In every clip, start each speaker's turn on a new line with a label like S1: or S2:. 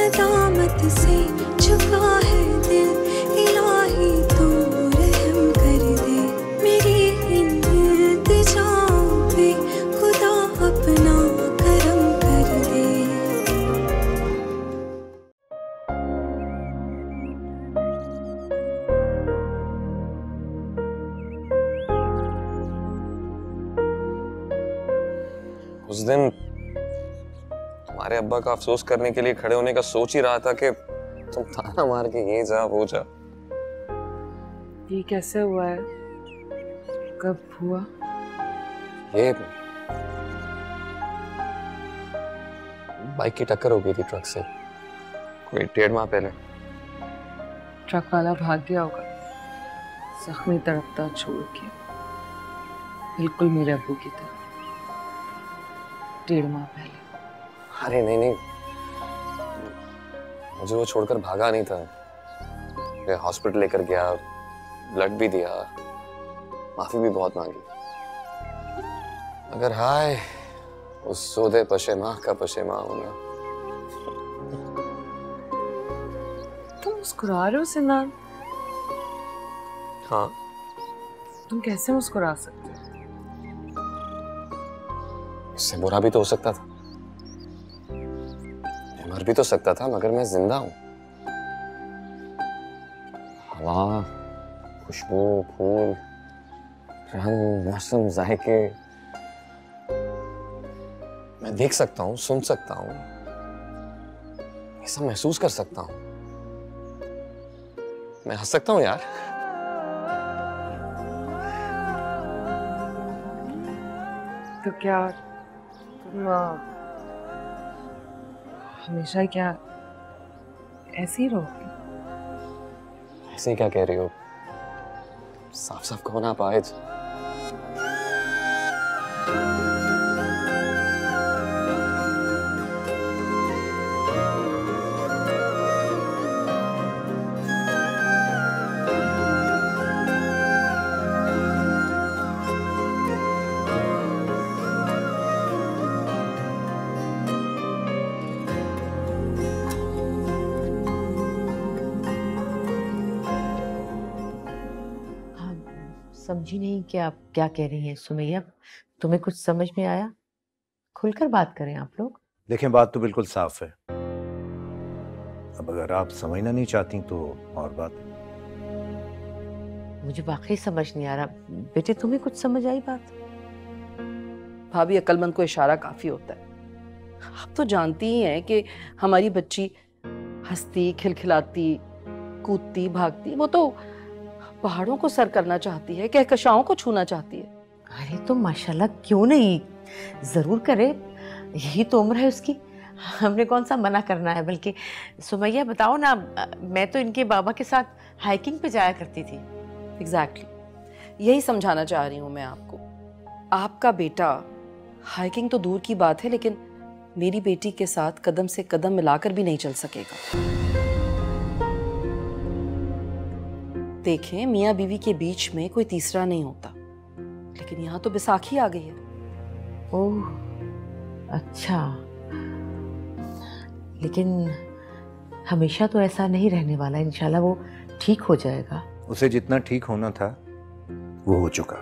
S1: नदामत से झुका है दिल, इलाही तू रहम कर दे, मेरी इन इल्तिजाओं पे खुदा अपना करम कर दे।
S2: उस दिन तुम्हारे अब्बा का अफसोस करने के लिए खड़े होने का सोच ही रहा था कि तुम ताना मार के ये जा वो जा।
S3: ये कैसे हुआ है? कब हुआ?
S2: ये बाइक की टक्कर हो गई थी ट्रक से, कोई 1.5 माह पहले।
S3: ट्रक वाला भाग गया होगा, जख्मी तड़पता छोड़ के, बिल्कुल मेरे अब्बू की तरह 1.5 माह पहले।
S2: अरे नहीं नहीं, मुझे वो छोड़कर भागा नहीं था, मैं हॉस्पिटल लेकर गया, ब्लड भी दिया, माफी भी बहुत मांगी, मगर हाय उस सोदे पशेमाह का पशेमाह होना।
S3: तुम मुस्कुरा रहे हो सिनान?
S2: हाँ,
S3: तुम कैसे मुस्कुरा सकते हो?
S2: इससे बुरा भी तो हो सकता था, मैं मर भी तो सकता था, मगर मैं जिंदा हूं। हवा, खुशबू, फूल, रंग, मौसम, जायके, मैं देख सकता हूं, सुन सकता हूं, ये सब महसूस कर सकता हूं। मैं हंस सकता हूं यार।
S3: तो क्या तुम हमेशा क्या ऐसे ही रहोगे?
S2: ऐसे ही क्या कह रही हो? साफ साफ कहो ना पायज।
S4: समझी नहीं कि आप क्या कह रही हैं सुमैया, तुम्हें कुछ समझ में आया? खुलकर बात करें आप लोग।
S5: देखें, बात तो बिल्कुल साफ है, अब अगर आप समझना नहीं चाहती तो और बात।
S4: मुझे वाकई समझ नहीं आ रहा। बेटे तुम्हें कुछ समझ आई बात?
S6: भाभी, अक्लमंद को इशारा काफी होता है। आप तो जानती ही हैं कि हमारी बच्ची हंसती, खिलखिलाती, कूदती, भागती, वो तो पहाड़ों को सर करना चाहती है, कहकशाओं को छूना चाहती है।
S4: अरे तो माशाल्लाह क्यों नहीं, जरूर करे, यही तो उम्र है उसकी, हमने कौन सा मना करना है। बल्कि सुमैया बताओ ना, मैं तो इनके बाबा के साथ हाइकिंग पे जाया करती थी।
S6: एग्जैक्टली, यही समझाना चाह रही हूँ मैं आपको। आपका बेटा हाइकिंग तो दूर की बात है, लेकिन मेरी बेटी के साथ कदम से कदम मिलाकर भी नहीं चल सकेगा। देखें, मियाँ बीवी के बीच में कोई तीसरा नहीं होता, लेकिन यहाँ तो बैसाखी आ गई है।
S4: ओह अच्छा, लेकिन हमेशा तो ऐसा नहीं रहने वाला, इंशाल्लाह वो ठीक हो जाएगा।
S5: उसे जितना ठीक होना था वो हो चुका।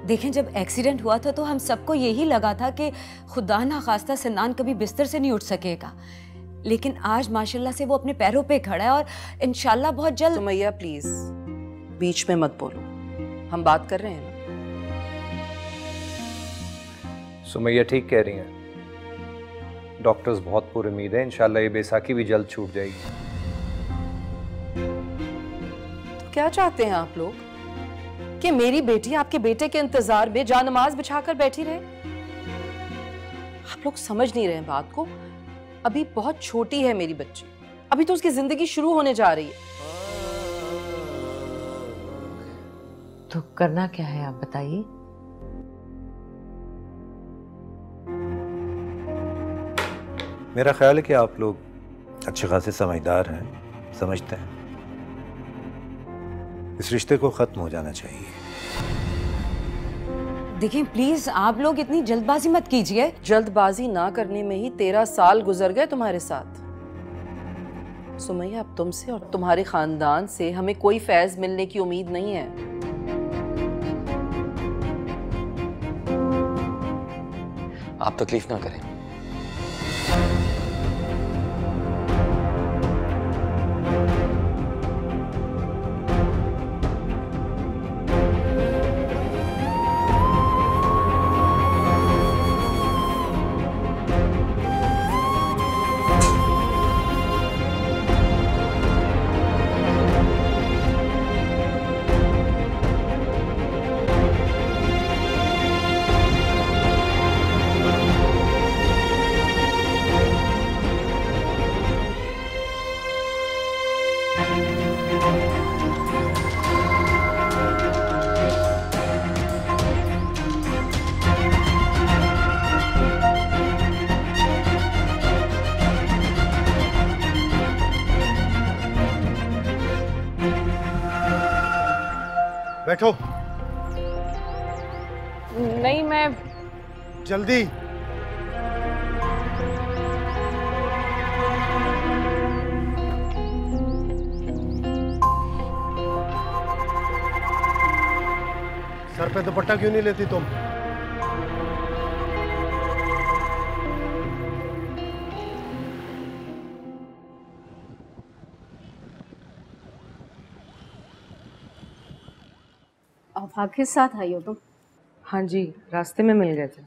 S7: देखें, जब एक्सीडेंट हुआ था तो हम सबको यही लगा था कि खुदा ना खास्ता सिनान कभी बिस्तर से नहीं उठ सकेगा, लेकिन आज माशाल्लाह से वो अपने पैरों पे खड़ा है और इंशाल्लाह बहुत जल्द।
S6: सुमैया प्लीज बीच में मत बोलो, हम बात कर रहे हैं ना।
S8: सुमैया ठीक कह रही हैं, डॉक्टर्स बहुत पुरुम्मीद है, इंशाल्लाह ये बैसाखी भी जल्द छूट जाएगी।
S6: तो क्या चाहते हैं आप लोग कि मेरी बेटी आपके बेटे के इंतजार में जानमाज बिछाकर बैठी रहे? आप लोग समझ नहीं रहे बात को। अभी बहुत छोटी है मेरी बच्ची, अभी तो उसकी जिंदगी शुरू होने जा रही है।
S4: तो करना क्या है आप बताइए।
S5: मेरा ख्याल है कि आप लोग अच्छे खासे समझदार हैं, समझते हैं इस रिश्ते को खत्म हो जाना चाहिए।
S7: देखिए प्लीज आप लोग इतनी जल्दबाजी मत कीजिए।
S6: जल्दबाजी ना करने में ही 13 साल गुजर गए तुम्हारे साथ। सुमैया, अब तुमसे और तुम्हारे खानदान से हमें कोई फैज मिलने की उम्मीद नहीं है।
S2: आप तकलीफ ना करें।
S9: बैठो।
S3: नहीं, मैं
S9: जल्दी। सर पे दुपट्टा क्यों नहीं लेती तुम?
S10: आफाक के साथ आई हो तुम?
S3: हाँ जी, रास्ते में मिल गए थे।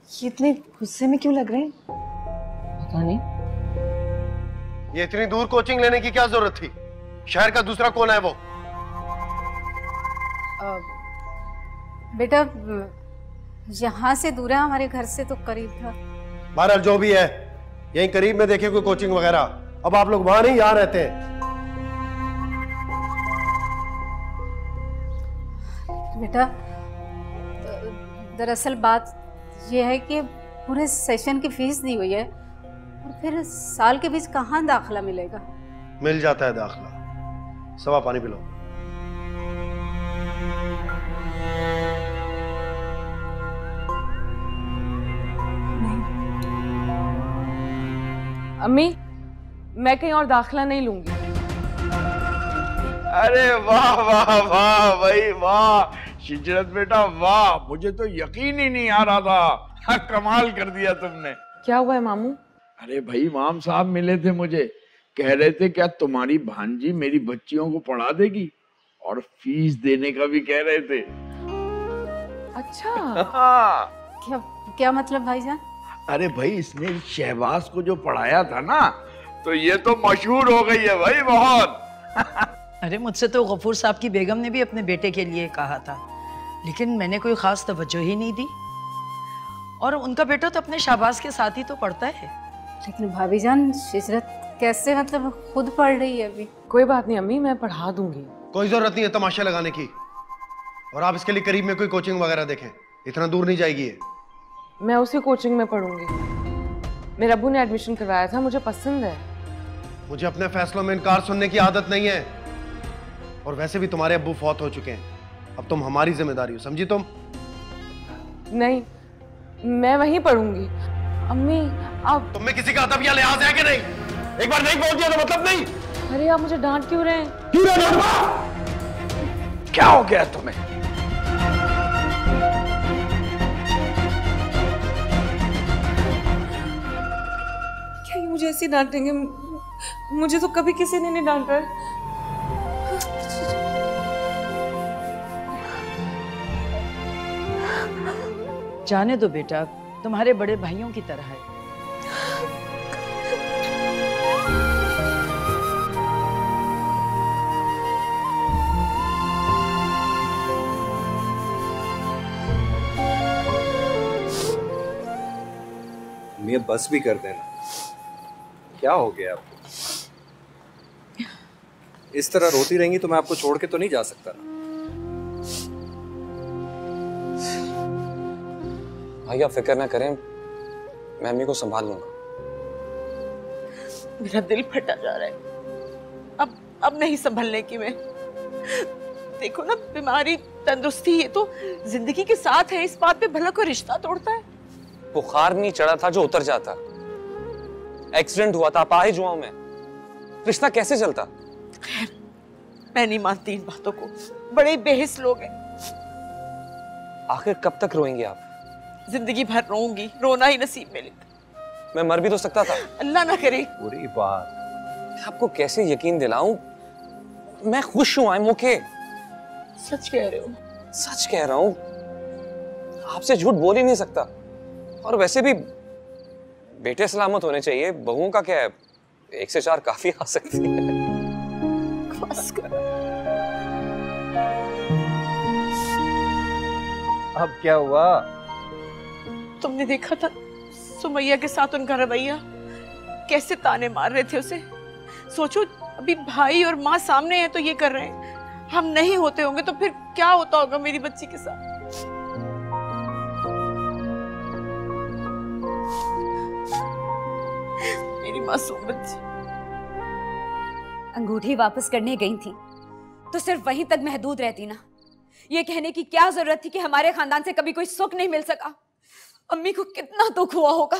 S10: ये इतने गुस्से में क्यों लग रहे हैं?
S3: पता नहीं।
S9: ये इतनी दूर कोचिंग लेने की क्या जरूरत थी? शहर का दूसरा कोना है वो।
S10: बेटा, यहाँ से दूर है, हमारे घर से तो करीब था।
S9: बहरहाल जो भी है, यहीं करीब में देखे कोई कोचिंग वगैरह। अब आप लोग वहां नहीं, यहाँ रहते हैं।
S10: बेटा, दरअसल बात यह है कि पूरे सेशन की फीस दी हुई है और फिर साल के बीच कहाँ दाखिला मिलेगा?
S9: मिल जाता है दाखिला। सवा पानी पिलो।
S3: अम्मी, मैं कहीं और दाखिला नहीं लूंगी।
S11: अरे वाह वाह वाह भाई वाह, शिजरत बेटा वाह, मुझे तो यकीन ही नहीं आ रहा था। हाँ, कमाल कर दिया तुमने।
S3: क्या हुआ है मामू?
S11: अरे भाई, इमाम साहब मिले थे मुझे, कह रहे थे क्या तुम्हारी भांजी मेरी बच्चियों को पढ़ा देगी और फीस देने का भी कह रहे थे।
S3: अच्छा।
S10: क्या क्या मतलब भाईजान?
S11: अरे भाई, इसने शहबाज को जो पढ़ाया था ना, तो ये तो मशहूर हो गई है भाई बहुत।
S12: अरे मुझसे तो गफूर साहब की बेगम ने भी अपने बेटे के लिए कहा था, लेकिन मैंने कोई खास तवज्जो ही नहीं दी। और उनका बेटा तो अपने शहबाज के साथ ही तो पढ़ता है।
S10: लेकिन भाभी जान, शिजरत कैसे मतलब खुद पढ़ रही है अभी?
S3: कोई बात नहीं अम्मी, मैं पढ़ा दूंगी।
S9: कोई जरूरत नहीं है तमाशा लगाने की। और आप इसके लिए करीब में कोई कोचिंग वगैरह देखें, इतना दूर नहीं जाएगी ये।
S3: मैं उसी कोचिंग में पढ़ूंगी। मेरे अब्बू ने एडमिशन करवाया था, मुझे पसंद है।
S9: मुझे अपने फैसलों में इनकार सुनने की आदत नहीं है। और वैसे भी तुम्हारे अब्बू फौत हो चुके हैं, अब तुम हमारी जिम्मेदारी हो, समझी तुम?
S3: नहीं, मैं वहीं पढ़ूंगी। अम्मी आप...
S9: तुम में किसी का अदब या लिहाज है कि नहीं? एक बार नहीं बोल दिया तो मतलब नहीं।
S3: अरे आप मुझे डांट क्यों रहे हैं?
S9: क्यों डांटूंगा?
S11: क्या हो गया तुम्हें?
S3: क्या ये मुझे ऐसे डांटेंगे? मुझे तो कभी किसी ने नहीं डांटा है।
S12: जाने दो बेटा, तुम्हारे बड़े भाइयों की तरह है।
S8: मैं बस भी कर देना। क्या हो गया आपको? इस तरह रोती रहेंगी तो मैं आपको छोड़ के तो नहीं जा सकता ना।
S2: भाई आप फिक्र ना करें, मैं अम्मी को संभाल लूंगा।
S12: मेरा दिल फटा जा रहा है। अब नहीं संभलने की मैं। देखो ना, बीमारी तंदुरुस्ती ये तो जिंदगी के साथ है, इस बात पे भला कोई रिश्ता तोड़ता है?
S2: बुखार नहीं चढ़ा था जो उतर जाता। एक्सीडेंट हुआ था, अपाहिज हुआ हूं मैं। रिश्ता कैसे चलता?
S4: खैर, मैं नहीं मानती इन बातों को, बड़े बेहिस लोग हैं।
S2: आखिर कब तक रोएंगे आप?
S4: जिंदगी भर रोऊंगी, रोना ही नसीब में लिखा।
S2: मैं मर भी तो सकता था।
S4: अल्लाह ना करे।
S8: बुरी बात।
S2: मैं आपको कैसे यकीन दिलाऊं? मैं खुश हूं, आई एम ओके।
S4: सच कह रहे हो?
S2: सच कह रहा हूं, आपसे झूठ बोल ही नहीं सकता। और वैसे भी बेटे सलामत होने चाहिए, बहुओं का क्या है, 1 से 4 काफी आ सकती है।
S8: अब क्या हुआ?
S4: तुमने देखा था सुमैया के साथ उनका रवैया, कैसे ताने मार रहे थे उसे। सोचो, अभी भाई और माँ सामने है तो ये कर रहे हैं, हम नहीं होते होंगे तो फिर क्या होता होगा मेरी बच्ची के साथ। मेरी मासूम बच्ची।
S7: अंगूठी वापस करने गई थी तो सिर्फ वहीं तक महदूद रहती ना। ये कहने की क्या जरूरत थी कि हमारे खानदान से कभी कोई सुख नहीं मिल सका। अम्मी को कितना दुख हुआ होगा।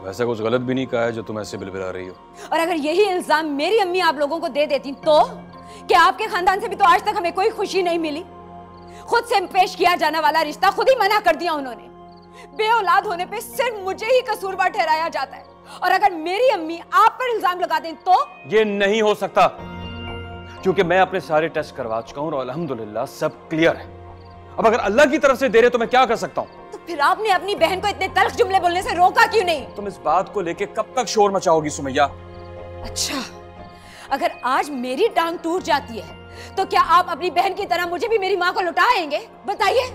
S13: वैसे कुछ गलत भी नहीं कहा है जो तुम ऐसे बिलबिला रही हो।
S7: और अगर यही इल्जाम मेरी अम्मी आप लोगों को दे देती तो क्या आपके खानदान से भी तो आज तक हमें कोई खुशी नहीं मिली। खुद से पेश किया जाने वाला रिश्ता खुद ही मना कर दिया उन्होंने। बे औलाद होने पे सिर्फ मुझे ही कसूरवार ठहराया जाता है, और अगर मेरी अम्मी आप पर इल्जाम लगा दें तो?
S13: ये नहीं हो सकता, क्योंकि मैं अपने सारे टेस्ट करवा चुका हूं और अल्हम्दुलिल्लाह सब क्लियर है। अब अगर अल्लाह की तरफ से दे रहे तो मैं क्या कर सकता हूं?
S7: तो फिर आपने अपनी बहन को इतने तल्ख जुमले बोलने से रोका क्यों नहीं?
S13: तुम इस बात को लेके कब तक शोर मचाओगी सुमैया?
S7: अच्छा, अगर आज मेरी टांग टूट जाती है तो क्या आप अपनी बहन की तरह मुझे भी मेरी माँ को लौटाएंगे? बताइए।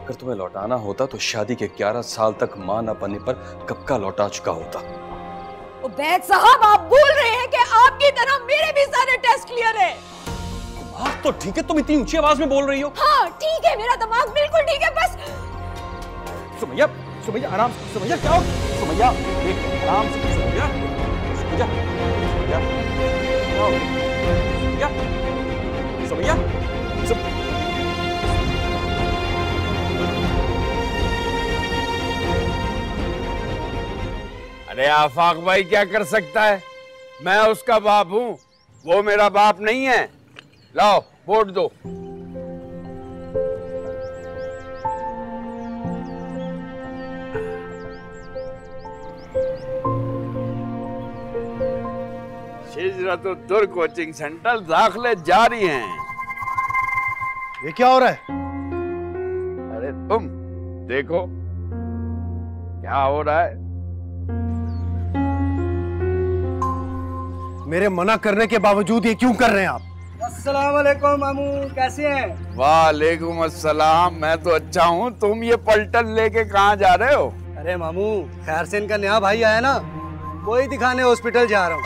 S13: अगर तुम्हें लौटाना होता तो शादी के 11 साल तक मां न बनने पर कब का लौटा चुका होता।
S7: उबैद साहब, आप भूल रहे हैं कि आपकी तरह मेरे भी सारे टेस्ट क्लियर है।
S13: दिमाग तो ठीक है, तुम इतनी ऊंची आवाज में बोल रही हो।
S7: हाँ ठीक है, मेरा दिमाग बिल्कुल ठीक है। बस
S13: सुमैया, सुमैया आराम से। सुमैया क्या हो? सुमैया आराम से। सुमैया, सुमैया, सुमैया, सुमैया, सुमैया।
S11: अरे आफाक भाई क्या कर सकता है, मैं उसका बाप हूं, वो मेरा बाप नहीं है। लाओ वोट दो। शिजरतुद्दुर कोचिंग सेंटर दाखिले जारी हैं।
S9: ये क्या हो रहा है?
S11: अरे तुम देखो क्या हो रहा है।
S9: मेरे मना करने के बावजूद ये क्यों कर रहे हैं आप?
S14: अस्सलाम वालेकुम मामू, कैसे हैं?
S11: वालेकुम अस्सलाम, मैं तो अच्छा हूँ। तुम ये पलटन लेके कहाँ जा रहे हो?
S14: अरे मामू, खैर से इनका नया भाई आया ना, वही दिखाने हॉस्पिटल जा रहा हूँ।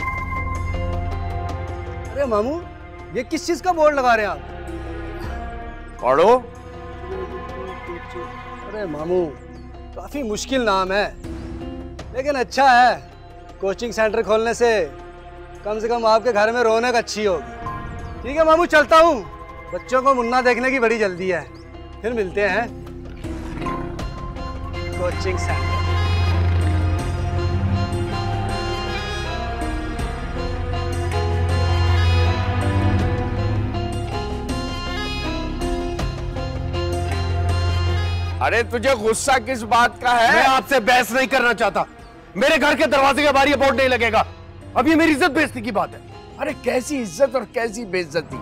S14: अरे मामू, ये किस चीज का बोर्ड लगा रहे हैं आप?
S11: पढ़ो।
S14: अरे मामू, काफी मुश्किल नाम है, लेकिन अच्छा है। कोचिंग सेंटर खोलने से कम आपके घर में रौनक अच्छी होगी। ठीक है मामू, चलता हूँ, बच्चों को मुन्ना देखने की बड़ी जल्दी है। फिर मिलते हैं कोचिंग सेंटर।
S11: अरे तुझे गुस्सा किस बात का है?
S9: मैं आपसे बहस नहीं करना चाहता। मेरे घर के दरवाजे के बाहर ये बोर्ड नहीं लगेगा। अब ये मेरी इज्जत बेइज्जती की बात है।
S11: अरे कैसी इज्जत और कैसी बेइज्जती?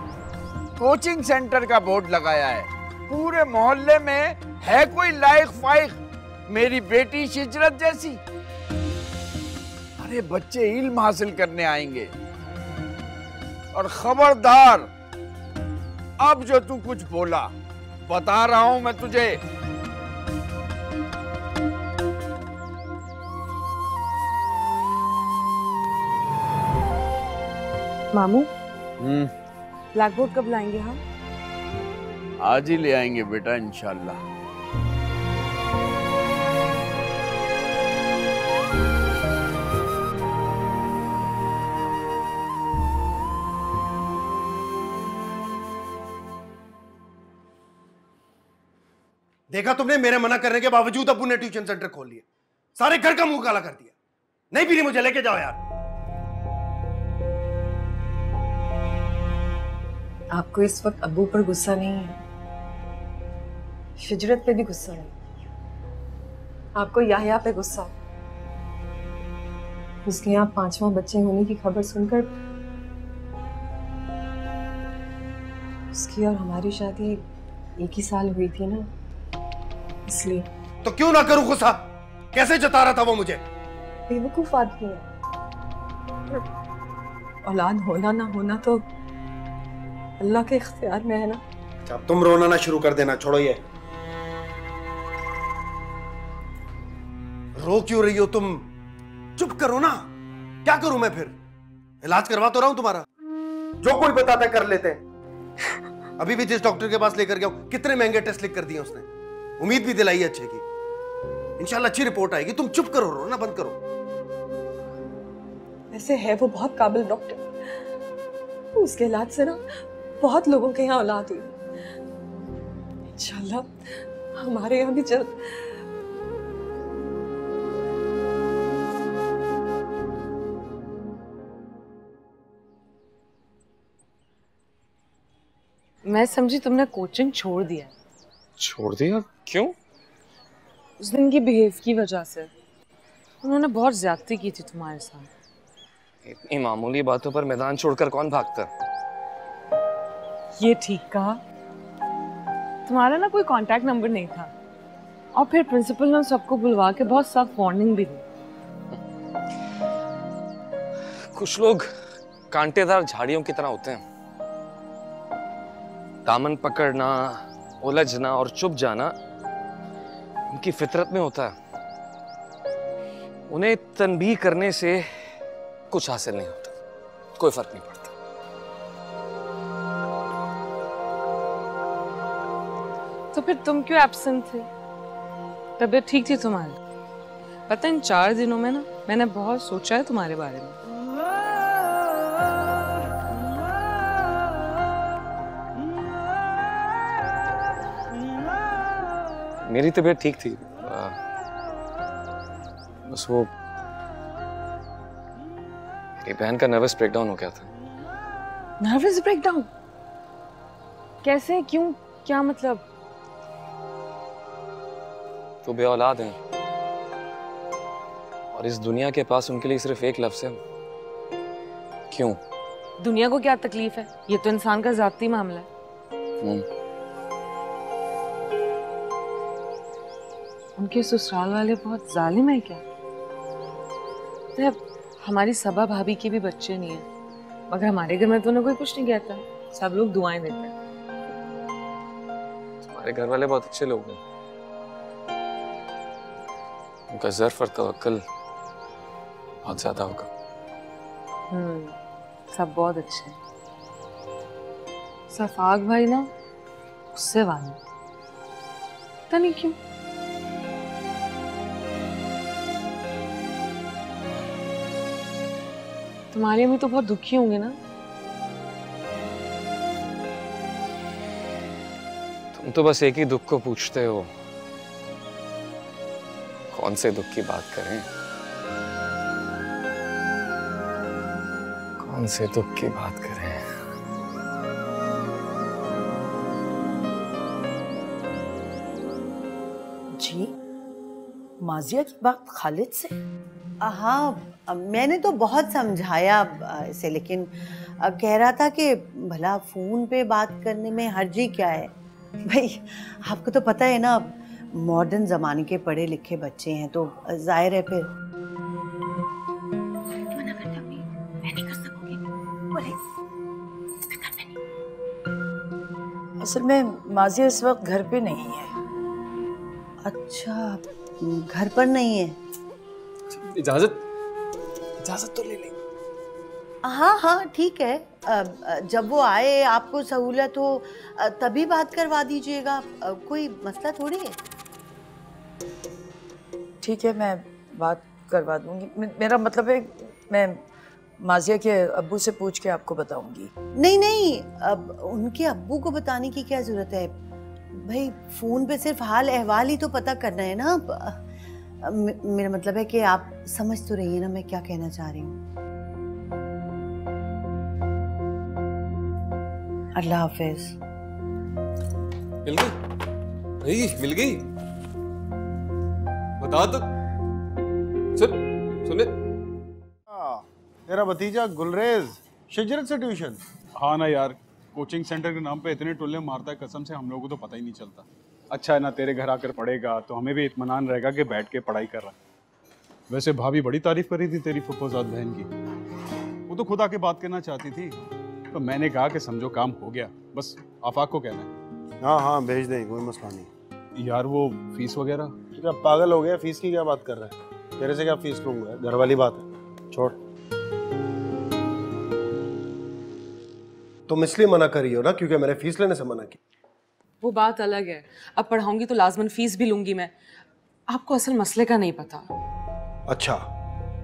S11: कोचिंग सेंटर का बोर्ड लगाया है, पूरे मोहल्ले में है कोई लायक फाइक मेरी बेटी शिजरत जैसी? अरे बच्चे इल्म हासिल करने आएंगे। और खबरदार, अब जो तू कुछ बोला, बता रहा हूं मैं तुझे।
S6: मामू, ब्लैक बोर्ड कब लाएंगे हम?
S11: आज ही ले आएंगे बेटा, इंशाल्लाह।
S9: देखा तुमने, मेरे मना करने के बावजूद अब्बू ने ट्यूशन सेंटर खोल लिया, सारे घर का मुंह काला कर दिया। नहीं पीनी मुझे, लेके जाओ यार।
S3: आपको इस वक्त अब्बू पर गुस्सा नहीं है, शिजरत पे भी गुस्सा नहीं, आपको याह्या पे गुस्सा। उसके यहाँ 5वां बच्चे होने की खबर सुनकर उसकी और हमारी शादी एक ही साल हुई थी ना, इसलिए।
S9: तो क्यों ना करूं गुस्सा? कैसे जता रहा था वो मुझे?
S3: बेवकूफ आदमी है। औलाद होना ना होना तो अल्लाह के इख्तियार में है ना।
S9: अब तुम रोना ना शुरू कर देना, छोड़ो ये। रो क्यों रही हो तुम? चुप करो ना। क्या करूं मैं फिर? इलाज करवा तो रहा हूं तुम्हारा, जो कोई बताता कर लेते हैं। अभी भी जिस डॉक्टर के पास लेकर गया हूं, कितने महंगे टेस्ट लिख कर दिए उसने, उम्मीद भी दिलाई है अच्छे की। इंशाल्लाह अच्छी रिपोर्ट आएगी। तुम चुप करो, रोना बंद करो।
S3: वैसे है वो बहुत काबिल डॉक्टर, उसके इलाज से ना बहुत लोगों के यहाँ औलाद हुई। इंशाल्लाह हमारे यहाँ भी जल्द। मैं समझी तुमने कोचिंग छोड़ दिया।
S2: छोड़ दिया? क्यों?
S3: उस दिन की बिहेव की वजह से। उन्होंने बहुत ज्यादती की थी तुम्हारे साथ।
S2: इतनी मामूली बातों पर मैदान छोड़कर कौन भागता?
S3: ये ठीक कहा। तुम्हारा ना कोई कांटेक्ट नंबर नहीं था, और फिर प्रिंसिपल ने सबको बुलवा के बहुत सख्त वार्निंग भी दी।
S2: कुछ लोग कांटेदार झाड़ियों की तरह होते हैं। दामन पकड़ना, उलझना और चुप जाना उनकी फितरत में होता है। उन्हें तनबीह करने से कुछ हासिल नहीं होता, कोई फर्क नहीं पड़ता।
S3: तो फिर तुम क्यों एब्सेंट थे? तबीयत ठीक थी तुम्हारी? पता है इन 4 दिनों में ना मैंने बहुत सोचा है तुम्हारे बारे में।
S2: मेरी तबीयत ठीक थी, बस वो मेरी बहन का नर्वस ब्रेकडाउन हो गया था।
S3: Nervous breakdown? कैसे, क्यों, क्या मतलब?
S2: तो बे औलाद हैं और इस दुनिया के पास उनके लिए सिर्फ एक लफ्ज है, क्यों।
S3: दुनिया को क्या तकलीफ है? ये तो इंसान का जाती मामला है। उनके ससुराल वाले बहुत जालिम है क्या? तो हमारी सबा भाभी के भी बच्चे नहीं है, मगर हमारे घर में तो उन्हें कोई कुछ नहीं कहता, सब लोग दुआएं देते हैं।
S2: तुम्हारे घर वाले बहुत अच्छे लोग हैं, उनका ज़र्फ और तवक्कुल बहुत ज्यादा होगा।
S3: सब बहुत अच्छे हैं। सफाक भाई ना उससे वाले, पता नहीं क्यों। तुम्हारी अम्मी तो बहुत दुखी होंगे ना?
S2: तुम तो बस एक ही दुख को पूछते हो, कौन से दुख की बात करें, कौन से दुख की बात करें।
S4: जी, माजिया की बात खालिद से? हाँ, मैंने तो बहुत समझाया इसे, लेकिन कह रहा था कि भला फोन पे बात करने में हर्जी क्या है। भाई आपको तो पता है ना, मॉडर्न जमाने के पढ़े लिखे बच्चे हैं, तो जाहिर है फिर। मना करता हूँ, मैं नहीं कर सकूंगी। बोले
S12: असल में माजिया इस वक्त घर पे नहीं है।
S4: अच्छा, घर पर नहीं है।
S13: इजाजत तो ले लें।
S4: हाँ हाँ ठीक है, जब वो आए आपको सहूलत हो तभी बात करवा दीजिएगा, कोई मसला थोड़ी है।
S12: ठीक है, मैं बात करवा दूंगी। मेरा मतलब है मैं माजिया के अब्बू से पूछ के आपको बताऊंगी।
S4: नहीं नहीं, अब उनके अब्बू को बताने की क्या जरूरत है भाई, फोन पे सिर्फ हाल अहवाल ही तो पता करना है ना। मेरा मतलब है कि आप समझ तो रही है ना मैं क्या कहना चाह रही हूँ। अल्लाह हाफिज।
S9: मिल गई भाई, मिल गई। बता तो सुने
S15: तेरा भतीजा गुलरेज शिजरत से ट्यूशन।
S16: हाँ ना यार, कोचिंग सेंटर के नाम पे इतने टोले मारता है, कसम से हम लोगों को तो पता ही नहीं चलता। अच्छा है ना, तेरे घर आकर पढ़ेगा तो हमें भी इत्मीनान रहेगा कि बैठ के पढ़ाई कर रहा है। वैसे भाभी बड़ी तारीफ करी थी तेरी फुफ्फोजाद बहन की, वो तो खुद आके बात करना चाहती थी, तो मैंने कहा कि समझो काम हो गया, बस आफाक को कहना है।
S15: हाँ हाँ भेज देंगे, कोई मसला नहीं।
S16: यार वो फीस वगैरह?
S15: क्या पागल हो गया, फीस की क्या बात कर रहा है? तेरे से क्या फीस लूंगा, घर वाली बात है, छोड़। तुम इसलिए मना करी हो ना क्योंकि मैंने फीस लेने से मना की।
S3: वो बात अलग है, अब पढ़ाऊंगी तो लाजमन फीस भी लूंगी मैं। आपको असल मसले का नहीं पता।
S15: अच्छा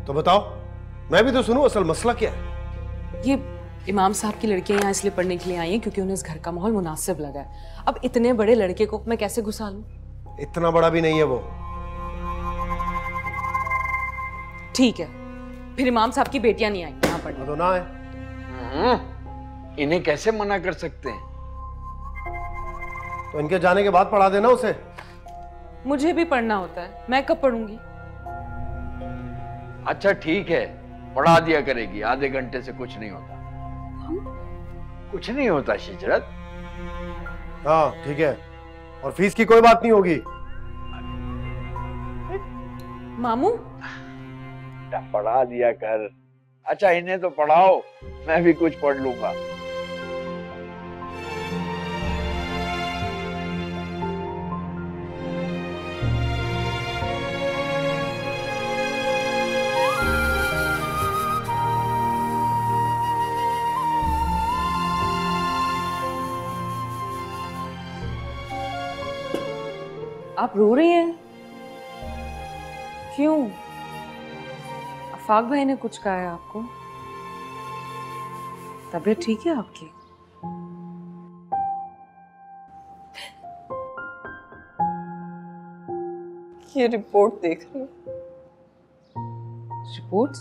S15: तो बताओ, मैं भी तो सुनूं असल मसला क्या है।
S3: ये इमाम साहब की लड़कियां यहाँ इसलिए पढ़ने के लिए आई हैं क्योंकि उन्हें इस घर का माहौल मुनासिब लगा है। अब इतने बड़े लड़के को मैं कैसे घुसा लूं?
S15: इतना बड़ा भी नहीं है वो।
S3: ठीक है, फिर इमाम साहब की बेटियां नहीं आई यहाँ पढ़ने।
S15: तो ना है।
S11: इन्हें कैसे मना कर सकते हैं?
S15: तो इनके जाने के बाद पढ़ा देना उसे।
S3: मुझे भी पढ़ना होता है, मैं कब पढ़ूंगी?
S11: अच्छा ठीक है, पढ़ा दिया करेगी, आधे घंटे से कुछ नहीं होता। कुछ नहीं होता शिजरत।
S15: हाँ ठीक है, और फीस की कोई बात नहीं होगी।
S3: मामू
S11: पढ़ा दिया कर। अच्छा इन्हें तो पढ़ाओ, मैं भी कुछ पढ़ लूंगा।
S3: आप रो रही हैं? क्यों? आफाक भाई ने कुछ कहा है आपको? तबीयत ठीक है आपकी?
S17: ये रिपोर्ट देख रही हूँ।
S3: रिपोर्ट्स?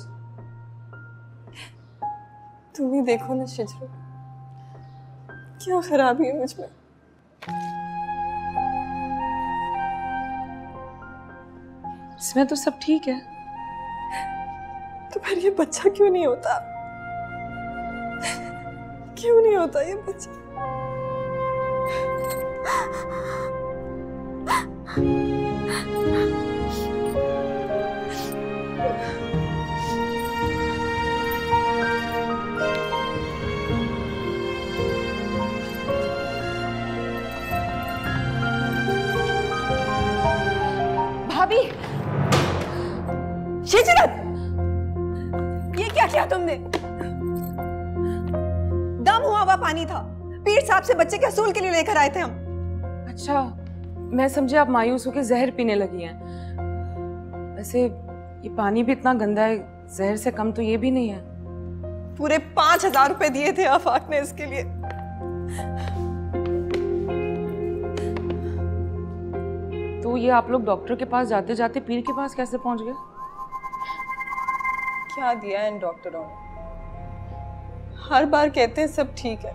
S17: तुम ही देखो ना शिजरत, क्या खराबी है मुझ में।
S3: इसमें तो सब ठीक है,
S17: तो फिर ये बच्चा क्यों नहीं होता? क्यों नहीं होता ये बच्चा?
S7: भाभी, शिजरत, ये क्या किया तुमने? दम हुआ हुआ पानी था, पीर साहब से बच्चे के असूल के लिए लेकर आए थे हम।
S3: अच्छा, मैं समझे आप मायूस होकर जहर पीने लगी हैं। वैसे ये पानी भी इतना गंदा है, जहर से कम तो ये भी नहीं है।
S17: पूरे 5,000 रुपए दिए थे आफाक ने इसके लिए।
S3: तो ये आप लोग डॉक्टर के पास जाते जाते पीर के पास कैसे पहुंच गए?
S17: क्या दिया है इन डॉक्टरों ने? हर बार कहते हैं सब ठीक है।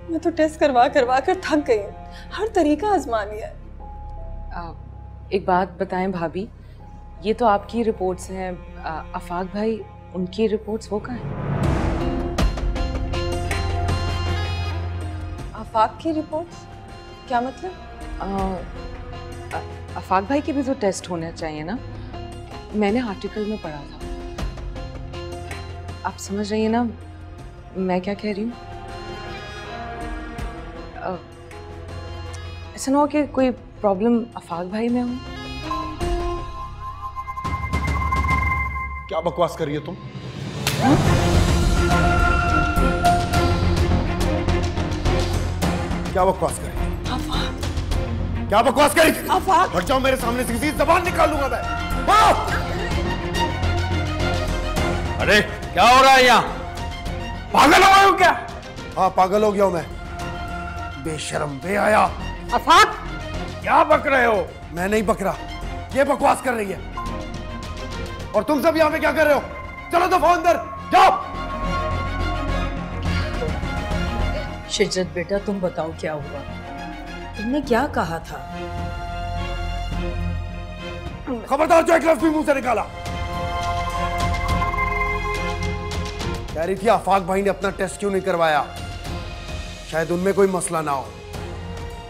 S17: मैं तो टेस्ट करवा करवा कर थक गई हूँ, हर तरीका आजमा लिया है।
S3: एक बात बताएं भाभी, ये तो आपकी रिपोर्ट्स हैं, आफाक भाई उनकी रिपोर्ट्स वो कहाँ हैं?
S17: आफाक की रिपोर्ट्स? क्या मतलब?
S3: आफाक भाई के भी तो टेस्ट होने चाहिए ना, मैंने आर्टिकल में पढ़ा था। आप समझ रही हैं ना मैं क्या कह रही हूँ? ऐसा ना हो कि कोई प्रॉब्लम आफाक भाई में हो।
S15: क्या बकवास कर रही हो तुम? क्या बकवास कर रही हो? क्या बकवास कर रही हो? हट जाओ मेरे सामने से, किसी जबान निकालूंगा मैं।
S11: अरे क्या हो रहा है यहाँ? पागल हो गए हो क्या?
S15: हाँ पागल हो गया हूं मैं, बेशरम बेहया।
S11: आफाक क्या बक रहे हो?
S15: मैं नहीं बक रहा,
S9: ये बकवास कर रही है। और तुम सब यहां पे क्या कर रहे हो? चलो दफा अंदर जाओ।
S12: शिजरत बेटा, तुम बताओ क्या हुआ? तुमने क्या कहा था?
S9: खबरदार जो एक लफ्ज भी मुंह से निकाला। कह रही थी आफाक भाई ने अपना टेस्ट क्यों नहीं करवाया, शायद उनमें कोई मसला ना हो।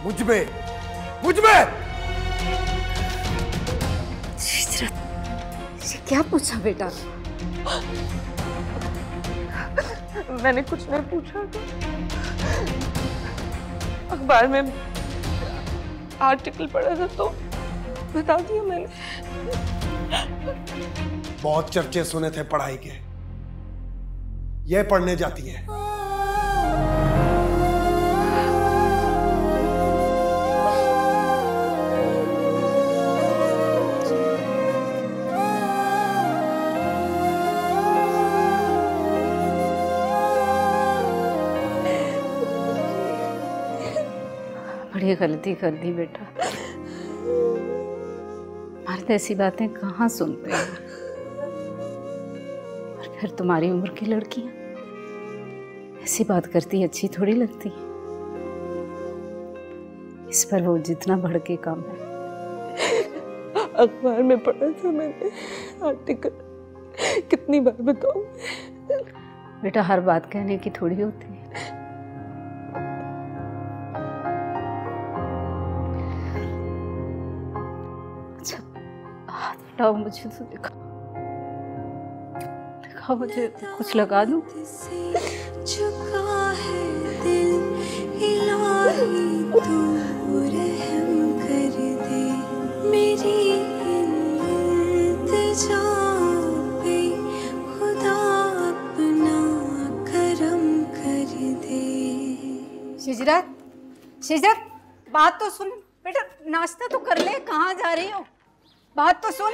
S9: मुझ में
S10: क्या पूछा बेटा?
S3: मैंने कुछ नहीं पूछा था। अखबार में आर्टिकल पढ़ा था तो बता दिया मैंने।
S9: बहुत चर्चे सुने थे पढ़ाई के, ये पढ़ने जाती है।
S10: बड़ी गलती कर दी बेटा। मर्द ऐसी बातें कहाँ सुनते हैं। और फिर तुम्हारी उम्र की लड़कियां ऐसी बात करती अच्छी थोड़ी लगती है। इस पर वो जितना भड़के कम है।
S3: अखबार में पढ़ा था मैंने आर्टिकल, कितनी बार बताऊं?
S10: बेटा हर बात कहने की थोड़ी होती है। अच्छा हाथ हटाओ, मुझे तो दिखाओ मुझे कुछ लगा दूं?
S1: चुका है दिल इलाही तू रहम कर दे मेरी इल्तिजा पे खुदा अपना करम कर दे।
S10: शिजरत बात तो सुन बेटा, नाश्ता तो कर ले। कहाँ जा रही हो? बात तो सुन।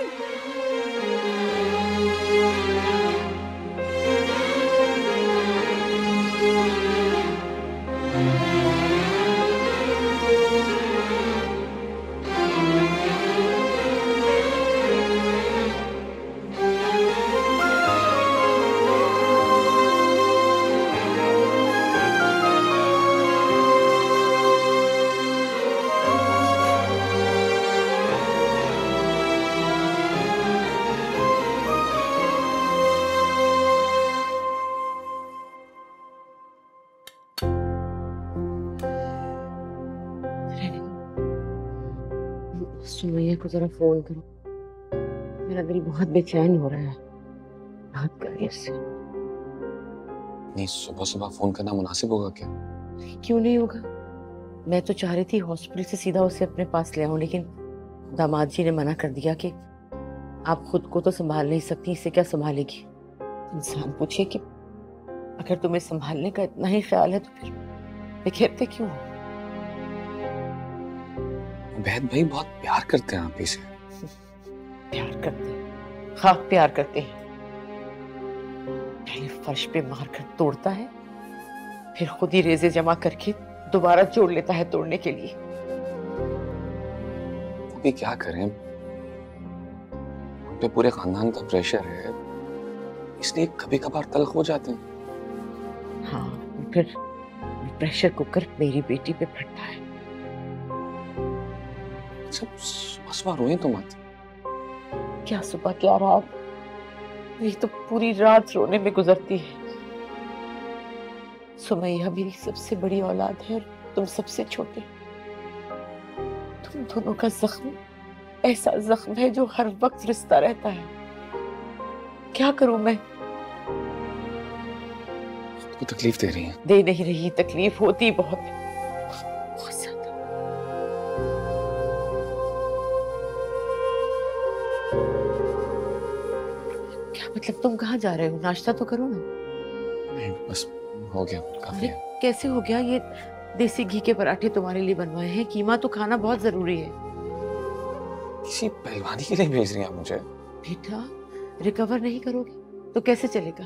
S4: सुमैया को जरा फोन करो, मेरा दिल बहुत बेचैन हो रहा है। बात करिए उससे।
S2: नहीं, सुबह सुबह फोन करना मुनासिब होगा क्या?
S4: क्यों नहीं होगा? मैं तो चाह रही थी हॉस्पिटल से सीधा उसे अपने पास ले आऊं, लेकिन दामाद जी ने मना कर दिया कि आप खुद को तो संभाल नहीं सकती, इसे क्या संभालेगी। इंसान पूछे कि अगर तुम्हें संभालने का इतना ही ख्याल है तो फिर बिखेरते क्यों?
S2: बेहद भाई बहुत प्यार करते हैं आप इसे।
S4: प्यार करते हैं, हाँ प्यार करते हैं। पहले फर्श पे मारकर तोड़ता है, फिर खुद ही रेजे जमा करके दोबारा जोड़ लेता है तोड़ने के लिए।
S2: अभी क्या करें, उन पे पूरे खानदान का प्रेशर है, इसलिए कभी कभार तल्ख हो जाते हैं।
S4: हाँ, फिर प्रेशर कुकर मेरी बेटी पे फटता है।
S2: सुबह सुबह रोए तो मत।
S4: क्या सुबह क्या रात, मेरी तो पूरी रात रोने में गुजरती है। सुमैया मेरी सबसे बड़ी औलाद है और तुम सबसे छोटे। तुम दोनों का जख्म ऐसा जख्म है जो हर वक्त रिश्ता रहता है। क्या करूं मैं?
S2: खुद को तकलीफ दे रही है।
S4: दे नहीं रही, तकलीफ होती बहुत है। मतलब तुम कहाँ जा रहे हो? नाश्ता तो करो ना।
S2: नहीं बस हो गया, काफी है।
S4: कैसे हो गया? ये देसी घी के पराठे तुम्हारे लिए बनवाए हैं, कीमा तो खाना बहुत जरूरी है।
S2: किसी पहलवानी के लिए भेज रही हैं मुझे?
S4: बेटा रिकवर नहीं करोगे तो कैसे चलेगा?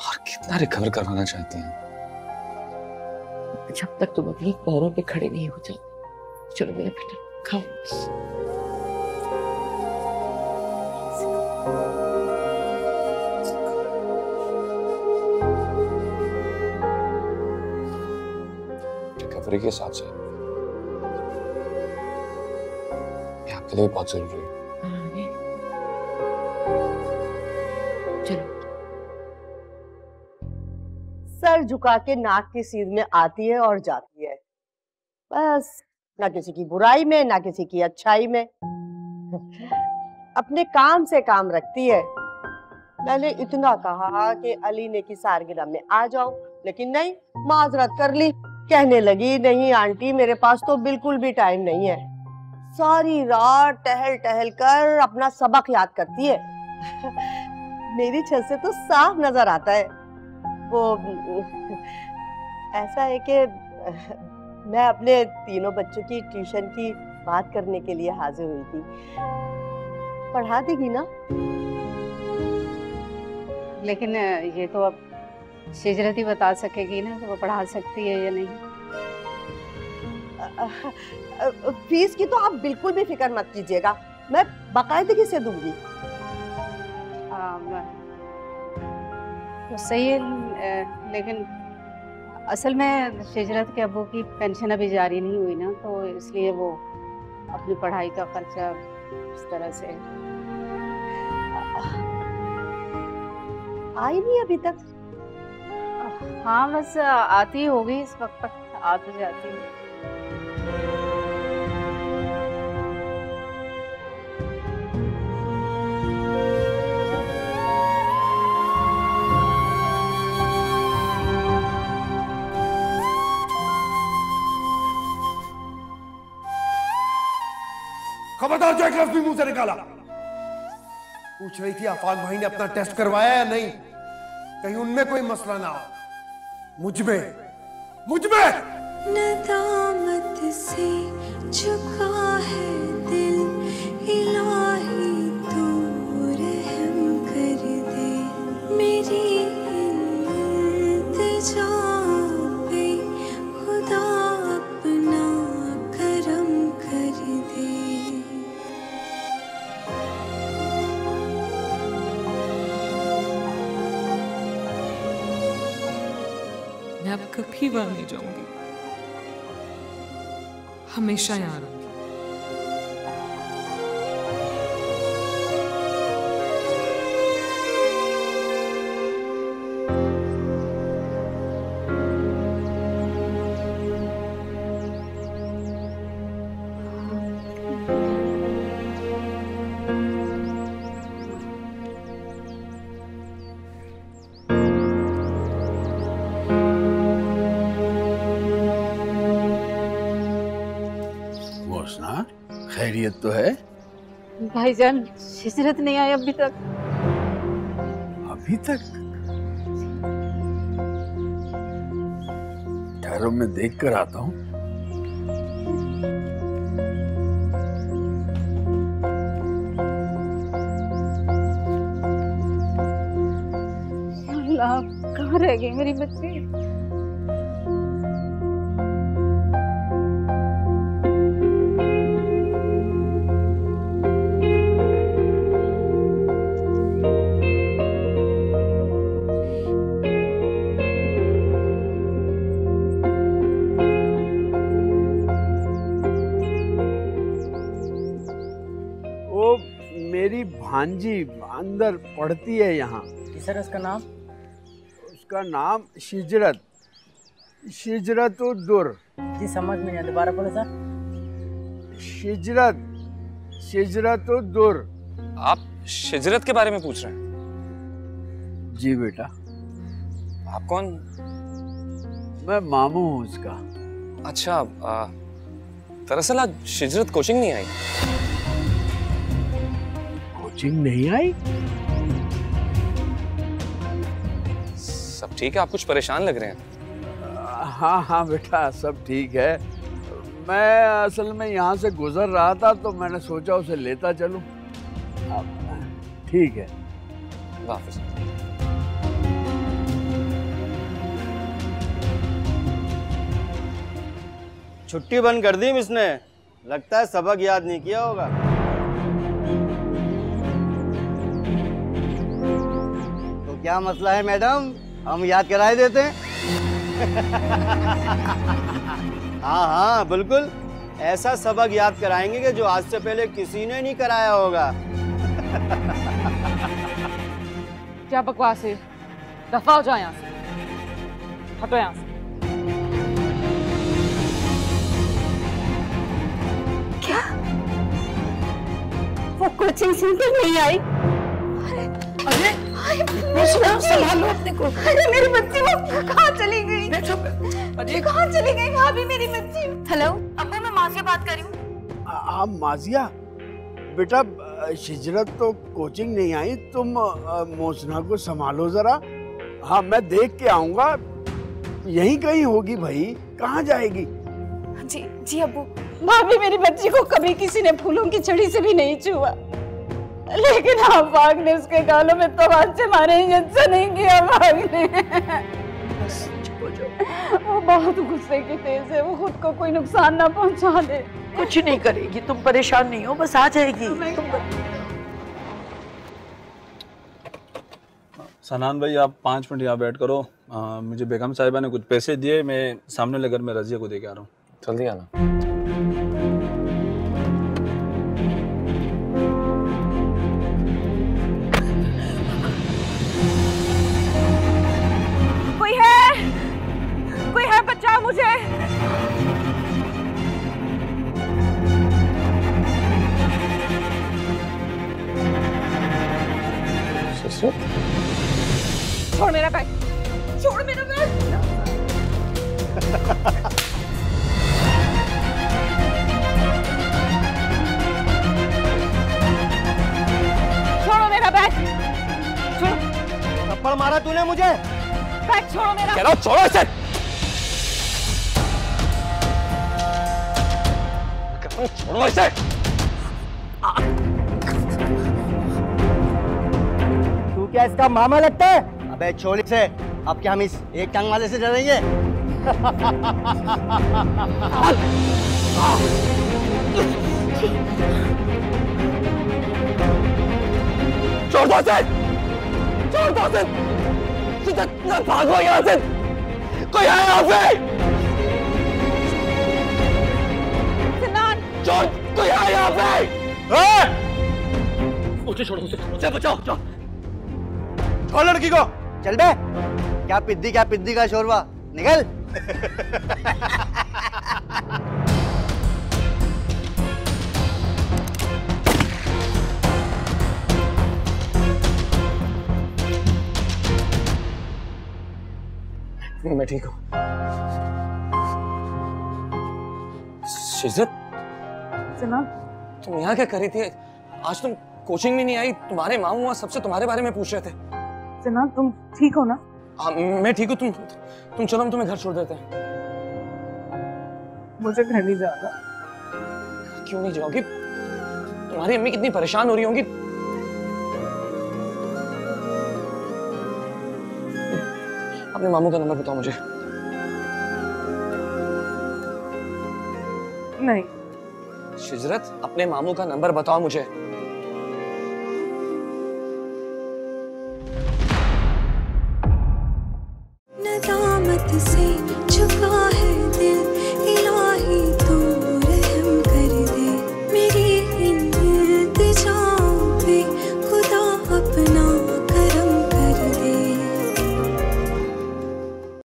S2: और कितना रिकवर करवाना चाहती हैं?
S4: जब तक तुम अपने पैरों पे खड़े नहीं हो जाते चलो मेरा बेटा खाओ।
S2: रिकवरी के साथ साथ ये आपके लिए बहुत जरूरी है।
S18: सर झुका के नाक की सीध में आती है और जाती है, बस ना किसी की बुराई में ना किसी की अच्छाई में, अपने काम से काम रखती है। मैंने इतना कहा कि अली ने की सालगिरह में आ जाओ, लेकिन नहीं, माजरत कर ली, कहने लगी नहीं आंटी मेरे पास तो बिल्कुल भी टाइम नहीं है। सारी रात टहल टहल कर अपना सबक याद करती है। मेरी छत से तो साफ नजर आता है। वो ऐसा है कि मैं अपने तीनों बच्चों की ट्यूशन की बात करने के लिए हाजिर हुई थी। पढ़ा देगी ना?
S10: लेकिन ये तो अब शिजरत ही बता सकेगी ना कि वो पढ़ा सकती है या नहीं।
S18: फीस की तो आप बिल्कुल भी फिक्र मत कीजिएगा, मैं बाकायदगी से दूंगी।
S10: तो सही है, लेकिन असल में शिजरत के अब्बू की पेंशन अभी जारी नहीं हुई ना, तो इसलिए वो अपनी पढ़ाई का खर्चा इस तरह से।
S18: आई नहीं अभी तक?
S10: हाँ बस आती होगी, इस वक्त तक आ तो जाती है।
S9: खबरदार जो एक लफ्ज भी मुंह से निकाला। पूछ रही थी आफाक भाई ने अपना टेस्ट करवाया या नहीं, कहीं उनमें कोई मसला ना हो। मुझ में
S1: नदामत से झुका है दिल, इलाही तू रहम कर दे, मेरी इल्तिजा पे खुदा अपना करम कर दे।
S3: मैं अब कभी वहां नहीं जाऊंगी, हमेशा यहाँ रहूंगी।
S11: खैरियत तो है?
S10: भाईजान शिजरत नहीं आई अभी तक।
S11: अभी तक? ठहरो मैं देख कर आता हूँ।
S10: अल्लाह, कहाँ रह गई मेरी बच्ची?
S11: मेरी भांजी अंदर पढ़ती है यहाँ।
S19: सर उसका नाम?
S11: उसका नाम शिजरत, शिजरतुद्दुर।
S19: जी समझ में नहीं, दोबारा बोलो सर।
S11: शिजरत, शिजरतुद्दुर।
S2: आप शिजरत के बारे में पूछ रहे हैं?
S11: जी बेटा।
S2: आप कौन?
S11: मैं मामू हूँ उसका।
S2: अच्छा, दरअसल आज शिजरत कोचिंग नहीं आई।
S11: कोचिंग नहीं आई?
S2: सब ठीक है? आप कुछ परेशान लग रहे हैं।
S11: हाँ हाँ बेटा सब ठीक है। मैं असल में यहाँ से गुजर रहा था तो मैंने सोचा उसे लेता चलूं। ठीक है,
S2: वापस।
S19: छुट्टी बंद कर दी इसने,
S14: लगता है सबक याद नहीं किया होगा। तो क्या मसला है मैडम, हम याद कराए देते हैं। हाँ हाँ बिल्कुल, ऐसा सबक याद कराएंगे कि जो आज से पहले किसी ने नहीं कराया होगा।
S3: क्या बकवास है, दफा हो जाओ यहाँ से, हटो यहाँ से।
S7: क्या वो कोचिंग सेंटर नहीं आई? अरे संभालो अपने को। अरे मेरी बच्ची वो कहाँ चली गई? अरे कहाँ चली गई भाभी मेरी बच्ची? हेलो अब्बू, मैं माजिया बात कर रही हूँ।
S11: आप माजिया बेटा, शिजरत तो कोचिंग नहीं आई, तुम मोसना को संभालो जरा। हाँ मैं देख के आऊंगा, यहीं कहीं होगी भाई, कहाँ जाएगी?
S17: जी जी अब्बू। भाभी मेरी बच्ची को कभी किसी ने फूलों की छड़ी से भी नहीं छुआ, लेकिन आफाक ने उसके गालों में तमाचे मारे, अच्छा नहीं किया आफाक ने। वो बहुत गुस्से की तेज है, वो खुद को कोई नुकसान ना पहुंचा दे।
S12: कुछ नहीं करेगी, तुम परेशान नहीं हो, बस आ जाएगी।
S16: सनान भाई आप 5 मिनट यहाँ बैठ करो, मुझे बेगम साहिबा ने कुछ पैसे दिए, मैं सामने लेकर मैं रजिया को दे के आ रहा हूँ।
S2: जल्दी आना।
S7: कोई है बचाओ मुझे। छोड़ मेरा बैग, छोड़ मेरा बैग। छोड़ो मेरा बैग, छोड़ो।
S14: थप्पड़ मारा तूने मुझे?
S7: बैग छोड़ो मेरा।
S2: कह रहा हूं छोड़ो इसे। छोड़ो इसे।
S14: तू क्या इसका मामा लगता है? अबे छोड़ इसे, अब क्या हम इस एक टांग वाले से डरेंगे?
S2: छोड़ दो इसे, छोड़ दो इसे। ना भागो यहाँ से, कोई है यहाँ पे? छोड़, कोई है यहाँ पे? उसे छोड़ो, उसे बचाओ, जाओ।
S14: छोड़ लड़की को, चल बे। क्या पिद्दी का शोरबा, निकल।
S2: मैं ठीक हूँ। शिजत, तुम यहाँ क्या कर रही थी? आज तुम कोचिंग में नहीं आई, तुम्हारे मामू वहाँ सबसे तुम्हारे बारे में पूछ रहे थे।
S3: जनाब तुम ठीक हो ना?
S2: हाँ मैं ठीक हूँ, तुम चलो, हम तुम्हें घर छोड़ देते हैं।
S3: मुझे घर नहीं जाना।
S2: क्यों नहीं जाओगी? तुम्हारी अम्मी कितनी परेशान हो रही होंगी। अपने मामू का नंबर बताओ मुझे।
S3: नहीं।
S2: शिजरत, अपने मामू का नंबर बताओ मुझे।